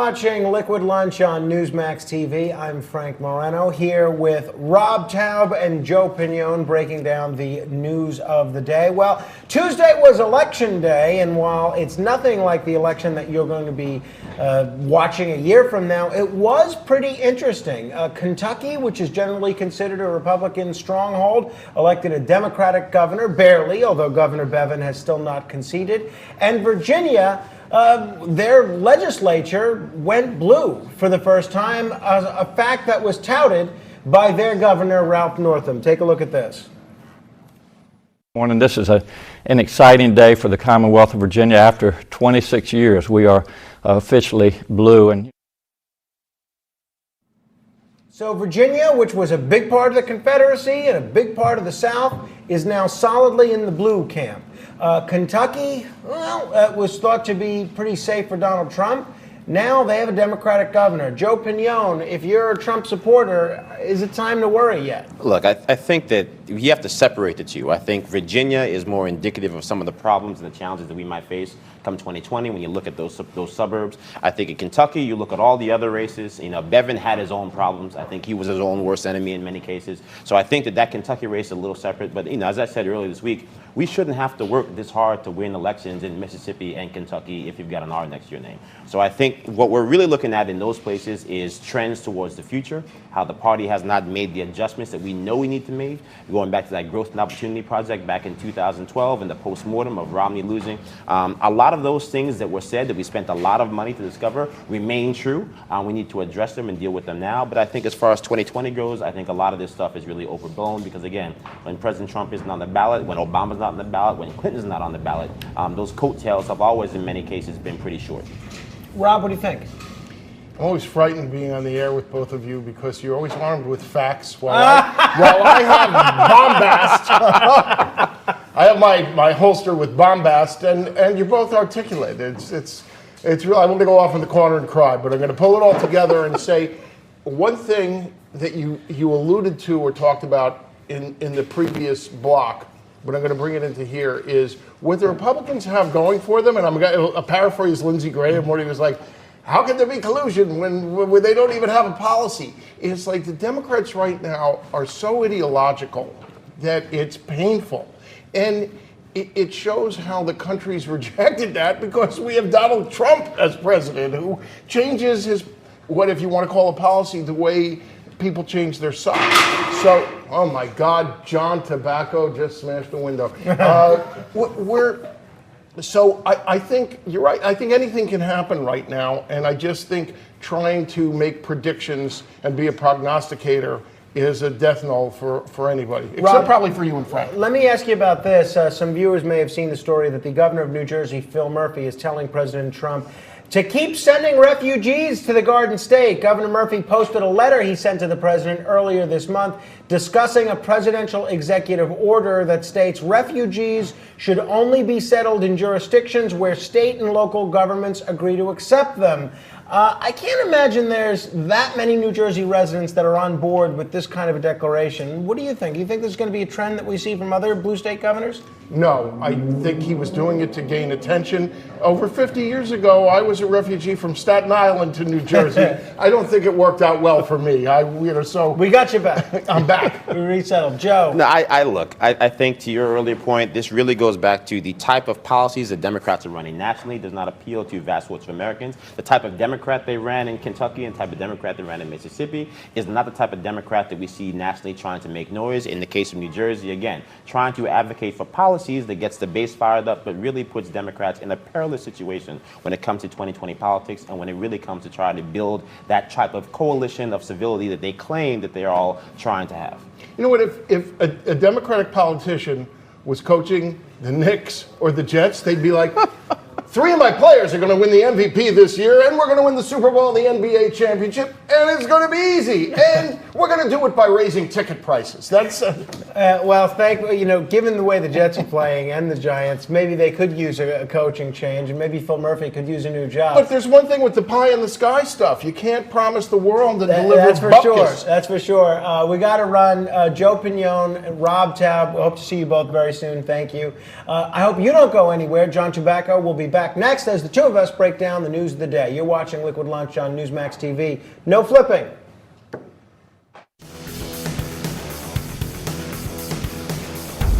watching Liquid Lunch on Newsmax TV. I'm Frank Moreno here with Rob Taub and Joe Pinion breaking down the news of the day. Well, Tuesday was Election Day, and while it's nothing like the election that you're going to be watching a year from now, it was pretty interesting. Kentucky, which is generally considered a Republican stronghold, elected a Democratic governor, barely, although Governor Bevin has still not conceded. And Virginia, their legislature went blue for the first time, a fact that was touted by their governor, Ralph Northam. Take a look at this. Morning. This is an exciting day for the Commonwealth of Virginia. After 26 years, we are officially blue. And so Virginia, which was a big part of the Confederacy and a big part of the South, is now solidly in the blue camp. Kentucky, well, was thought to be pretty safe for Donald Trump. Now they have a Democratic governor. Joe Pinion, if you're a Trump supporter, is it time to worry yet? Look, I think that you have to separate the two. I think Virginia is more indicative of some of the problems and the challenges that we might face come 2020 when you look at those suburbs. I think in Kentucky, you look at all the other races. You know, Bevin had his own problems. I think he was his own worst enemy in many cases. So I think that Kentucky race is a little separate. But, you know, as I said earlier this week, we shouldn't have to work this hard to win elections in Mississippi and Kentucky if you've got an R next to your name. So I think what we're really looking at in those places is trends towards the future, how the party has not made the adjustments that we know we need to make. Going back to that Growth and Opportunity Project back in 2012 and the postmortem of Romney losing. A lot of those things that were said that we spent a lot of money to discover remain true. We need to address them and deal with them now. But I think as far as 2020 goes, I think a lot of this stuff is really overblown because, again, when President Trump isn't on the ballot, when Obama's not on the ballot, when Clinton's not on the ballot, those coattails have always, in many cases, been pretty short. Rob, what do you think? I'm always frightened being on the air with both of you because you're always armed with facts while I have bombast. I have my holster with bombast, and you're both articulate. It's real. I'm going to go off in the corner and cry, but I'm going to pull it all together and say one thing that you alluded to or talked about in the previous block, but I'm going to bring it into here, is what the Republicans have going for them, and I'm going to paraphrase Lindsey Graham where he was like, how can there be collusion when they don't even have a policy? It's like the Democrats right now are so ideological that it's painful. And it shows how the country's rejected that because we have Donald Trump as president who changes his, what if you want to call a policy, the way people change their socks. So, oh my God, John Tobacco just smashed the window. So I think you're right. I think anything can happen right now, and I just think trying to make predictions and be a prognosticator is a death knell for anybody, except Rob, probably for you and Frank. Let me ask you about this. Some viewers may have seen the story that the governor of New Jersey, Phil Murphy, is telling President Trump to keep sending refugees to the Garden State. Governor Murphy posted a letter he sent to the president earlier this month discussing a presidential executive order that states refugees should only be settled in jurisdictions where state and local governments agree to accept them. I can't imagine there's that many New Jersey residents that are on board with this kind of a declaration. What do you think? Do you think there's going to be a trend that we see from other blue state governors? No, I think he was doing it to gain attention. Over 50 years ago, I was a refugee from Staten Island to New Jersey. I don't think it worked out well for me. So we got you back. I'm back. We resettled. Joe. No, I think to your earlier point, this really goes back to the type of policies that Democrats are running nationally does not appeal to vast swaths of Americans. The type of Democrat they ran in Kentucky and the type of Democrat they ran in Mississippi is not the type of Democrat that we see nationally trying to make noise. In the case of New Jersey, again, trying to advocate for policies that gets the base fired up, but really puts Democrats in a perilous situation when it comes to 2020 politics and when it really comes to trying to build that type of coalition of civility that they claim that they're all trying to have. You know what, if a Democratic politician was coaching the Knicks or the Jets, they'd be like, 3 of my players are going to win the MVP this year, and we're going to win the Super Bowl and the NBA championship, and it's going to be easy. And we're going to do it by raising ticket prices. That's well, given the way the Jets are playing and the Giants, maybe they could use a coaching change, and maybe Phil Murphy could use a new job. But there's one thing with the pie in the sky stuff. You can't promise the world and deliver That's for buckets. sure. That's for sure. We got to run. Joe Pinion, Rob Taub. We hope to see you both very soon. Thank you. I hope you don't go anywhere. John Tobacco will be back back next as the two of us break down the news of the day. You're watching Liquid Lunch on Newsmax TV. No flipping.